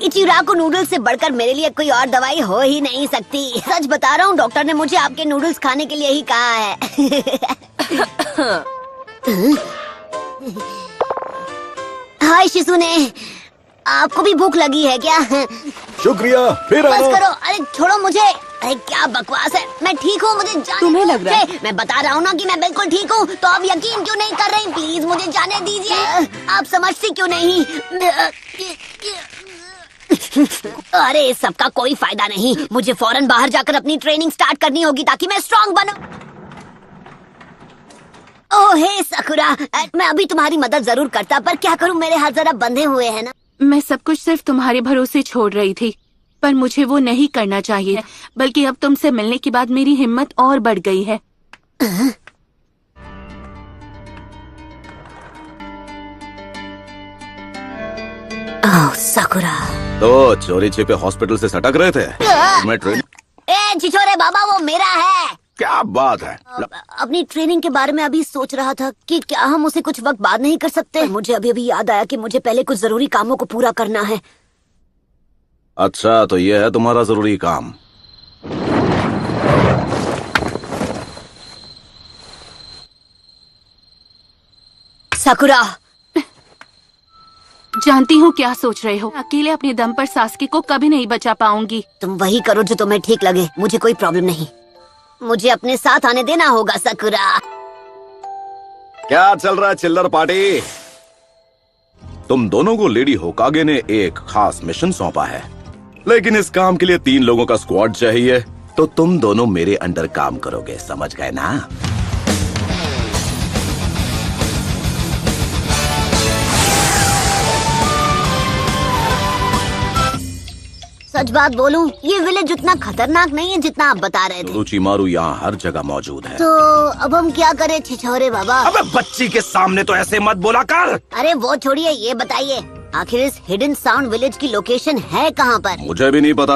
इचिराको noodles से बढ़कर मेरे लिए कोई और दवाई हो ही नहीं सकती। सच बता रहा हूँ, डॉक्टर ने मुझे आपके नूडल्स खाने के लिए ही कहा है। हाय शिसुने, आपको भी भूख लगी है क्या? शुक्रिया, फिर बस आना। करो, अरे छोड़ो मुझे। अरे क्या बकवास है, मैं ठीक हूँ, मुझे जाने तुम्हें लग रहा है? मैं बता रहा हूँ ना कि मैं बिल्कुल ठीक हूँ, तो आप यकीन क्यों नहीं कर रही? प्लीज मुझे जाने दीजिए। आप समझती क्यों नहीं? अरे सबका कोई फायदा नहीं, मुझे फौरन बाहर जाकर अपनी ट्रेनिंग स्टार्ट करनी होगी ताकि मैं स्ट्रांग बनूं। ओह हे सकुरा, मैं अभी तुम्हारी मदद जरूर करता, पर क्या करूं, मेरे हाथ जरा बंधे हुए हैं ना। मैं सब कुछ सिर्फ तुम्हारे भरोसे छोड़ रही थी, पर मुझे वो नहीं करना चाहिए, बल्कि अब तुमसे मिलने के बाद मेरी हिम्मत और बढ़ गई है। ओह सकुरा। तो चोरी छिपे हॉस्पिटल से सटक रहे थे। मैं ट्रेन ए छिछोरे बाबा, वो मेरा है। क्या बात है? अपनी ट्रेनिंग के बारे में अभी सोच रहा था कि क्या हम उसे कुछ वक्त बाद नहीं कर सकते। मुझे अभी अभी याद आया कि मुझे पहले कुछ जरूरी कामों को पूरा करना है। अच्छा, तो ये है तुम्हारा जरूरी काम। सकुरा, जानती हूँ क्या सोच रहे हो। अकेले अपने दम पर सास्की को कभी नहीं बचा पाऊंगी। तुम वही करो जो तुम्हें ठीक लगे, मुझे कोई प्रॉब्लम नहीं। मुझे अपने साथ आने देना होगा सकुरा। क्या चल रहा है चिल्लर पार्टी? तुम दोनों को लेडी होकागे ने एक खास मिशन सौंपा है, लेकिन इस काम के लिए 3 लोगों का स्क्वाड चाहिए। तो तुम दोनों मेरे अंडर काम करोगे, समझ गए ना? सच बात बोलूं, ये विलेज उतना खतरनाक नहीं है जितना आप बता रहे थे। रुचिमारू यहाँ हर जगह मौजूद है। तो अब हम क्या करें छिछोरे बाबा? अबे बच्ची के सामने तो ऐसे मत बोला कर। अरे वो छोड़िए, ये बताइए आखिर इस हिडन साउंड विलेज की लोकेशन है कहाँ पर? मुझे भी नहीं पता।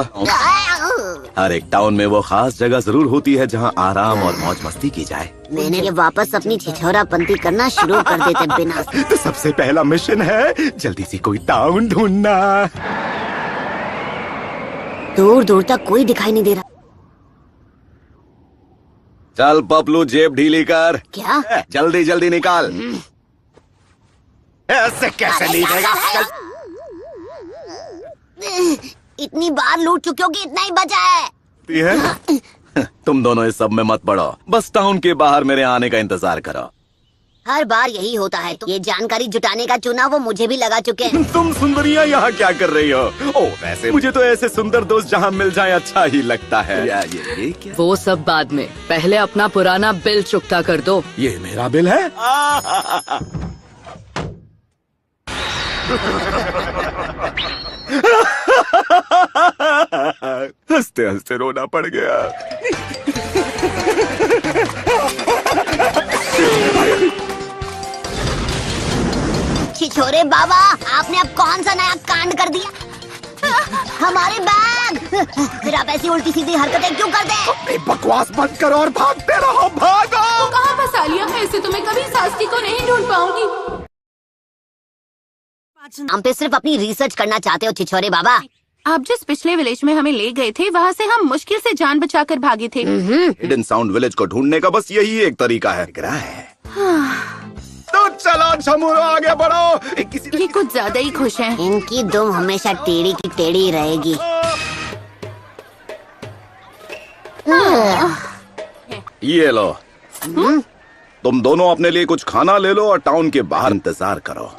हर एक टाउन में वो खास जगह जरूर होती है जहाँ आराम और मौज मस्ती की जाए। मैंने ये वापस अपनी छिछोरापंती करना शुरू कर देते बिना। तो सबसे पहला मिशन है जल्दी से कोई टाउन ढूंढना। दूर दूर तक कोई दिखाई नहीं दे रहा। चल पपलू, जेब ढीली कर। क्या? जल्दी जल्दी निकाल। ऐसे कैसे नहीं देगा? इतनी बार लूट चुके हो कि इतना ही बचा है। तुम दोनों इस सब में मत पड़ो, बस टाउन के बाहर मेरे आने का इंतजार करो। हर बार यही होता है। तो ये जानकारी जुटाने का चुनाव वो मुझे भी लगा चुके हैं। तुम सुंदरियाँ यहाँ क्या कर रही हो? ओ वैसे मुझे तो ऐसे सुंदर दोस्त जहाँ मिल जाए अच्छा ही लगता है। ये क्या? वो सब बाद में, पहले अपना पुराना बिल चुकता कर दो। ये मेरा बिल है? हंसते हंसते रोना पड़ गया। छिछोरे बाबा, आपने अब कौन सा नया कांड कर दिया? हमारे बैग! फिर आप ऐसी उल्टी सीधी हरकतें क्यों करते हैं? बकवास बंद करो और भागते रहो, भागो! कहाँ फंसा लिया? ऐसे तो मैं कभी सास्की को नहीं ढूंढ पाऊंगी। हम पे सिर्फ अपनी रिसर्च करना चाहते हो छिछोरे बाबा। आप जिस पिछले विलेज में हमें ले गए थे, वहाँ से हम मुश्किल से जान बचाकर भागे थे। हिडन साउंड विलेज को ढूंढने का बस यही एक तरीका है। तो चलो छमुरो, आगे बढ़ो। ये कुछ ज्यादा ही खुश हैं। इनकी दुम हमेशा टेढ़ी की टेढ़ी रहेगी। ये लो, तुम दोनों अपने लिए कुछ खाना ले लो और टाउन के बाहर इंतजार करो।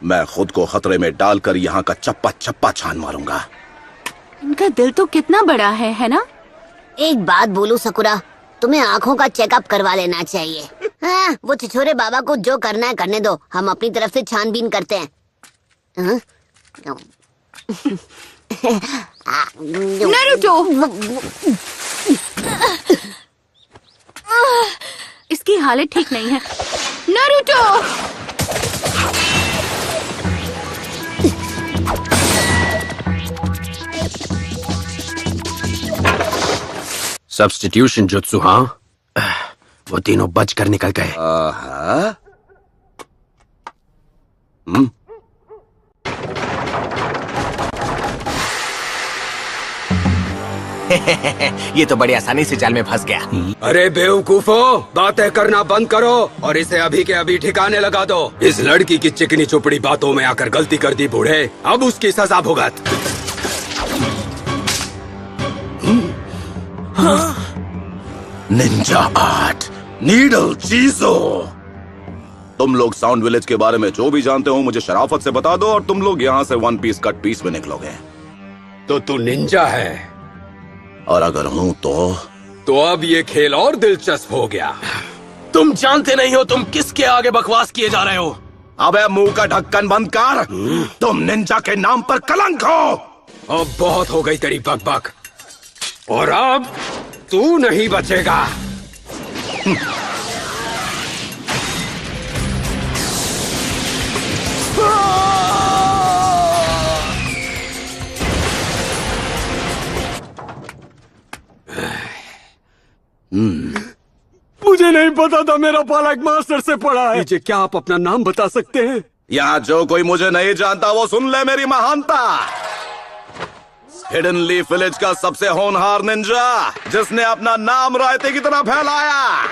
मैं खुद को खतरे में डालकर यहाँ का चप्पा चप्पा छान मारूंगा। इनका दिल तो कितना बड़ा है ना? एक बात बोलूं सकुरा, तुम्हें आँखों का चेकअप करवा लेना चाहिए। हाँ, वो छिछोरे बाबा को जो करना है करने दो, हम अपनी तरफ से छानबीन करते हैं। नारुतो! इसकी हालत ठीक नहीं है। नारुतो! सब्स्टिट्यूशन जुत्सु, हाँ? वो तीनों बचकर निकल गए। आहा। ये तो बड़ी आसानी से जाल में फंस गया। अरे बेवकूफो, बातें करना बंद करो और इसे अभी के अभी ठिकाने लगा दो। इस लड़की की चिकनी चुपड़ी बातों में आकर गलती कर दी बूढ़े, अब उसकी सजा भुगत। निंजा आर्ट, नीडल चीजो। तुम लोग साउंड विलेज के बारे में जो भी जानते हो मुझे शराफत से बता दो और तुम लोग यहाँ से वन पीस कट पीस में निकलोगे। तो तू निंजा है और अगर हूँ तो अब ये खेल और दिलचस्प हो गया। तुम जानते नहीं हो तुम किसके आगे बकवास किए जा रहे हो। अबे मुंह का ढक्कन बंद कर। तुम निंजा के नाम पर कलंक हो। अब बहुत हो गई तेरी बकबक, और अब तू नहीं बचेगा। मुझे नहीं पता था मेरा पाला एक मास्टर से पढ़ा है। मुझे क्या आप अपना नाम बता सकते हैं? यहाँ जो कोई मुझे नहीं जानता वो सुन ले मेरी महानता। हिडन लीफ विलेज का सबसे होनहार निंजा, जिसने अपना नाम रायते की तरह फैलाया,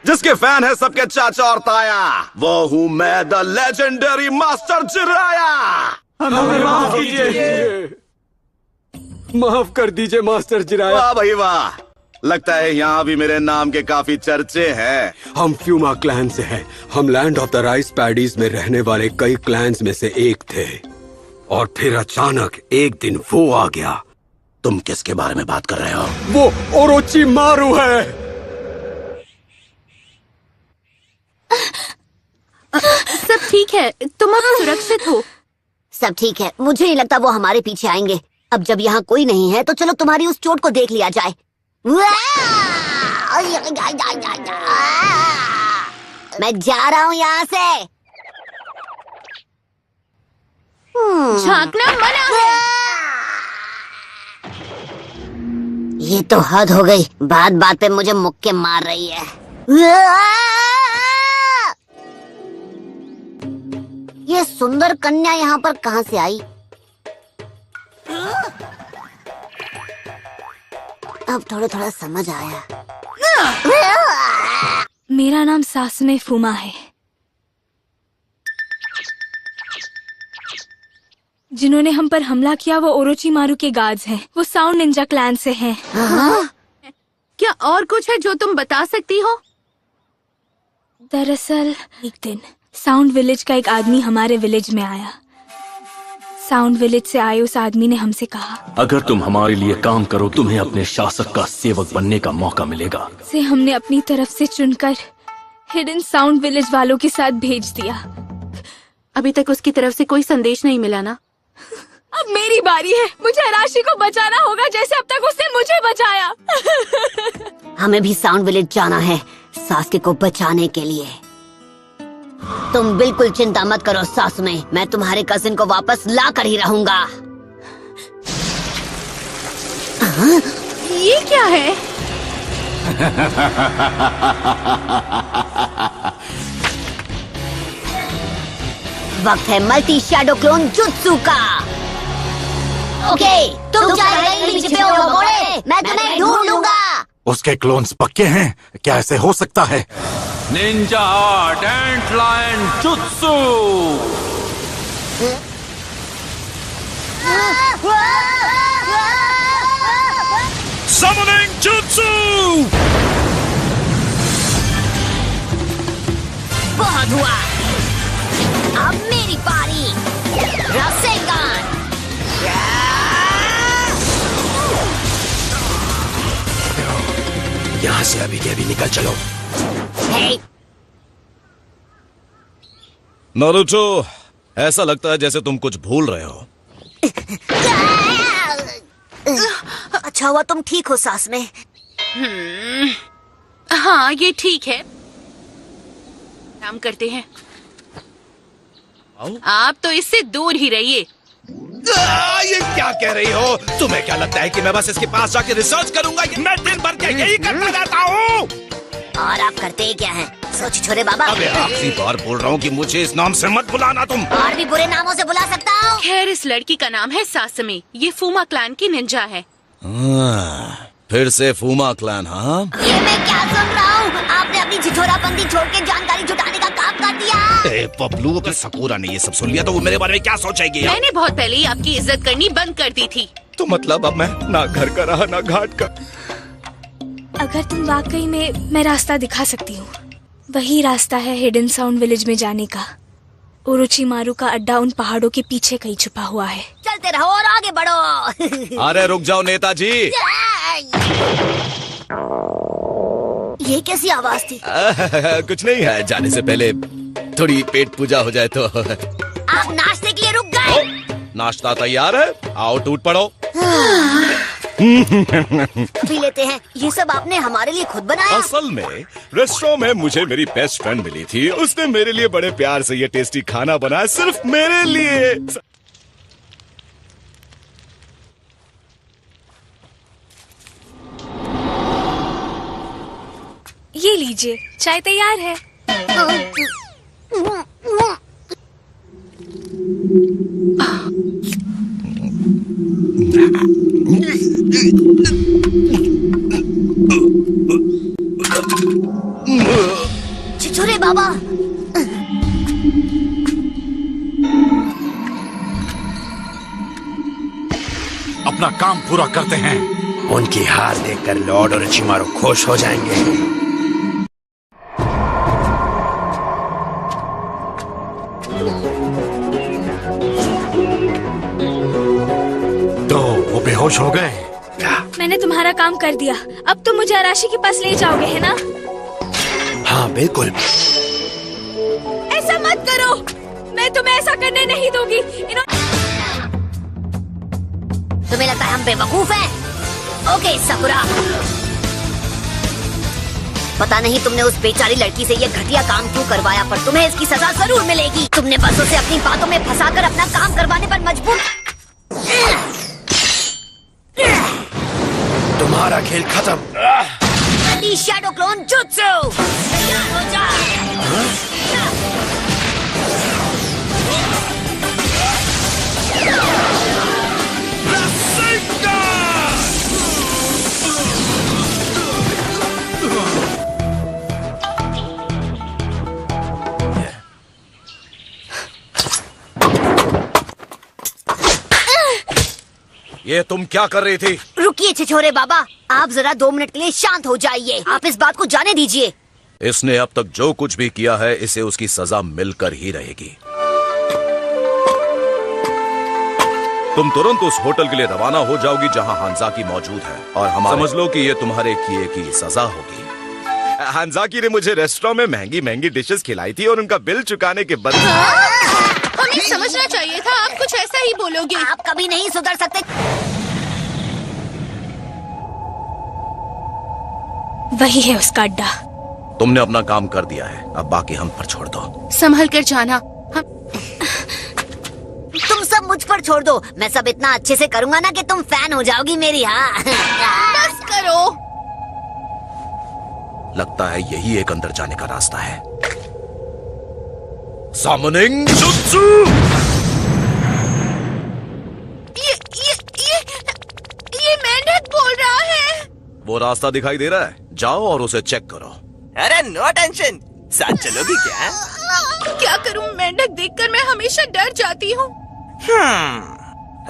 जिसके फैन है सबके चाचा और ताया, वो हूँ मैं, द लेजेंडरी मास्टर जिराया। हमें माफ कीजिए। माफ कर दीजिए मास्टर जिराया। वाह भाई वाह, लगता है यहाँ भी मेरे नाम के काफी चर्चे हैं। हम फ्यूमा क्लैन से हैं। हम land of the rice paddies में रहने वाले कई क्लैंस में से एक थे, और फिर अचानक एक दिन वो आ गया। तुम किसके बारे में बात कर रहे हो? वो ओरोची मारू है। सब ठीक है, तुम अब सुरक्षित हो। सब ठीक है, मुझे नहीं लगता वो हमारे पीछे आएंगे। अब जब यहाँ कोई नहीं है तो चलो तुम्हारी उस चोट को देख लिया जाए। मैं जा रहा हूँ यहाँ से। झांकना मना है। ये तो हद हो गई, बात बात पे मुझे मुक्के मार रही है। ये सुंदर कन्या यहाँ पर कहाँ से आई? अब थोड़ा थोड़ा समझ आया। मेरा नाम सासुने फुमा है। जिन्होंने हम पर हमला किया वो ओरोची मारू के गार्ड्स हैं। वो साउंड निंजा क्लैन से हैं। क्या और कुछ है जो तुम बता सकती हो? दरअसल एक दिन साउंड विलेज का एक आदमी हमारे विलेज में आया। साउंड विलेज से आए उस आदमी ने हमसे कहा, अगर तुम हमारे लिए काम करो तुम्हें अपने शासक का सेवक बनने का मौका मिलेगा। से हमने अपनी तरफ से चुनकर हिडन साउंड विलेज वालों के साथ भेज दिया। अभी तक उसकी तरफ से कोई संदेश नहीं मिला ना? अब मेरी बारी है। मुझे अराशी को बचाना होगा जैसे अब तक उसने मुझे बचाया। हमें भी साउंड विलेज जाना है सासके को बचाने के लिए। तुम बिल्कुल चिंता मत करो सासुने, मैं तुम्हारे कजिन को वापस ला कर ही रहूंगा। ये क्या है? वक्त है मल्टी शैडो क्लोन जुत्सु का। ओके, तुम चाहे कहीं भी छिपे हो भगोड़े, मैं तुम्हें ढूंढ लूंगा। उसके क्लोन्स पक्के हैं? क्या ऐसे हो सकता है? निंजा आर्ट एंट लायन जुत्सु। Summoning Jutsu! बहुत हुआ, अब मेरी बारी। रासेंगान। यहाँ से अभी के अभी निकल चलो। हे, नारुतो, ऐसा लगता है जैसे तुम कुछ भूल रहे हो। अच्छा हुआ तुम ठीक हो सास में। हाँ, ये ठीक है। काम करते हैं। आप तो इससे दूर ही रहिए। ये क्या कह रही हो? तुम्हें क्या लगता है कि मैं बस इसके पास जाके रिसर्च करूंगा? मैं दिन भर क्या यही करता रहता हूँ? और आप करते ही क्या हैं? सोच छोरे बाबा। अबे आखिरी बार बोल रहा हूँ कि मुझे इस नाम से मत बुलाना तुम। और भी बुरे नामों से बुला सकता हूँ। खैर, इस लड़की का नाम है सासमी। ये फूमा क्लैन की निंजा है। फिर से फूमा क्लैन, हाँ? ये मैं क्या सुन रहा हूँ? आपने अपनी छिछोराबंदी छोड़ के जानकारी जुटाने का काम कर दिया। ए पपलू, अगर सकूरा ने ये सब सुन लिया तो वो मेरे बारे में क्या सोचेगी? मैंने बहुत पहले ही आपकी इज्जत करनी बंद कर दी थी। तो मतलब अब मैं ना घर का रहा ना घाट का। अगर तुम वाकई में, मैं रास्ता दिखा सकती हूँ। वही रास्ता है हिडन साउंड विलेज में जाने का। ओरोचिमारू का अड्डा उन पहाड़ों के पीछे कहीं छुपा हुआ है। चलते रहो और आगे बढ़ो। अरे रुक जाओ नेताजी। ये कैसी आवाज थी? कुछ नहीं है, जाने से पहले थोड़ी पेट पूजा हो जाए तो। आप नाश्ते के लिए रुक गए? नाश्ता तैयार है, आओ टूट पड़ो। पी लेते हैं। ये सब आपने हमारे लिए खुद बनाया? असल में रेस्टोरेंट में मुझे मेरी बेस्ट फ्रेंड मिली थी। उसने मेरे लिए बड़े प्यार से ये टेस्टी खाना बनाया, सिर्फ मेरे लिए। ये लीजिए, चाय तैयार है। छिछोरे बाबा, अपना काम पूरा करते हैं। उनकी हार देखकर लॉर्ड ओरोचिमारू खुश हो जाएंगे। तो वो बेहोश हो गए? मैंने तुम्हारा काम कर दिया। अब तुम मुझे अराशी के पास ले जाओगे, है ना? हाँ बिल्कुल। ऐसा मत करो, मैं तुम्हें ऐसा करने नहीं दूंगी। तुम्हें लगता है हम बेवकूफ हैं? ओके साकुरा, पता नहीं तुमने उस बेचारी लड़की से ये घटिया काम क्यों करवाया, पर तुम्हें इसकी सजा जरूर मिलेगी। तुमने बस उसे अपनी बातों में फंसाकर अपना काम करवाने पर मजबूर। तुम्हारा खेल खत्म। शैडो क्लोन जुत्सु, तैयार हो जा। ये तुम क्या कर रही थी? रुकिए छिछोरे बाबा, आप जरा 2 मिनट के लिए शांत हो जाइए। आप इस बात को जाने दीजिए। इसने अब तक जो कुछ भी किया है, इसे उसकी सजा मिलकर ही रहेगी। तुम तुरंत उस होटल के लिए रवाना हो जाओगी जहां हांजाकी मौजूद है, और हम समझ लो कि ये तुम्हारे किए की सजा होगी। हांजाकी ने मुझे रेस्टोरेंट में महंगी महंगी डिशेस खिलाई थी और उनका बिल चुकाने के बदले हमें समझना चाहिए था, आप कुछ ऐसा ही बोलोगे। आप कभी नहीं सुधर सकते। वही है उसका अड्डा। तुमने अपना काम कर दिया है, अब बाकी हम पर छोड़ दो। संभल कर जाना। तुम सब मुझ पर छोड़ दो, मैं सब इतना अच्छे से करूंगा ना कि तुम फैन हो जाओगी मेरी। हाँ बस करो। लगता है यही एक अंदर जाने का रास्ता है। Summoning Jutsu! ये मेंढक बोल रहा है। वो रास्ता दिखाई दे रहा है, जाओ और उसे चेक करो। अरे नो टेंशन, साथ चलोगी क्या? क्या करूं, मेंढक देखकर मैं हमेशा डर जाती हूँ।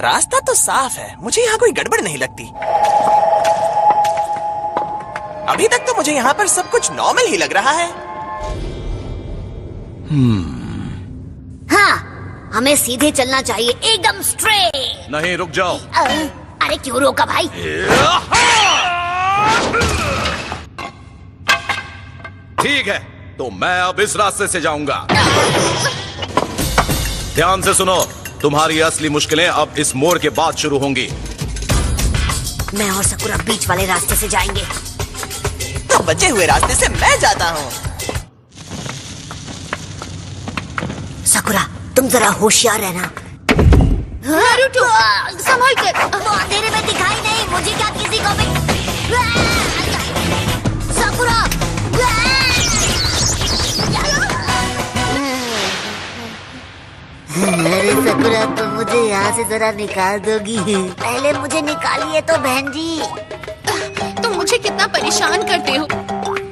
रास्ता तो साफ है, मुझे यहाँ कोई गड़बड़ नहीं लगती। अभी तक तो मुझे यहाँ पर सब कुछ नॉर्मल ही लग रहा है। हाँ, हमें सीधे चलना चाहिए, एकदम स्ट्रेट। नहीं, रुक जाओ। अरे क्यों रोका भाई? ठीक है, तो मैं अब इस रास्ते से जाऊंगा। ध्यान से सुनो, तुम्हारी असली मुश्किलें अब इस मोड़ के बाद शुरू होंगी। मैं और साकुरा बीच वाले रास्ते से जाएंगे। तो बचे हुए रास्ते से मैं जाता हूँ। साकुरा, तुम जरा होशियार रहना। नारुतो, संभल कर। वो अंधेरे में दिखाई नहीं, मुझे क्या किसी को भी। साकुरा! सकुरा, तुम मुझे यहाँ से जरा निकाल दोगी? पहले मुझे निकालिए तो बहन जी। तुम मुझे कितना परेशान करते हो।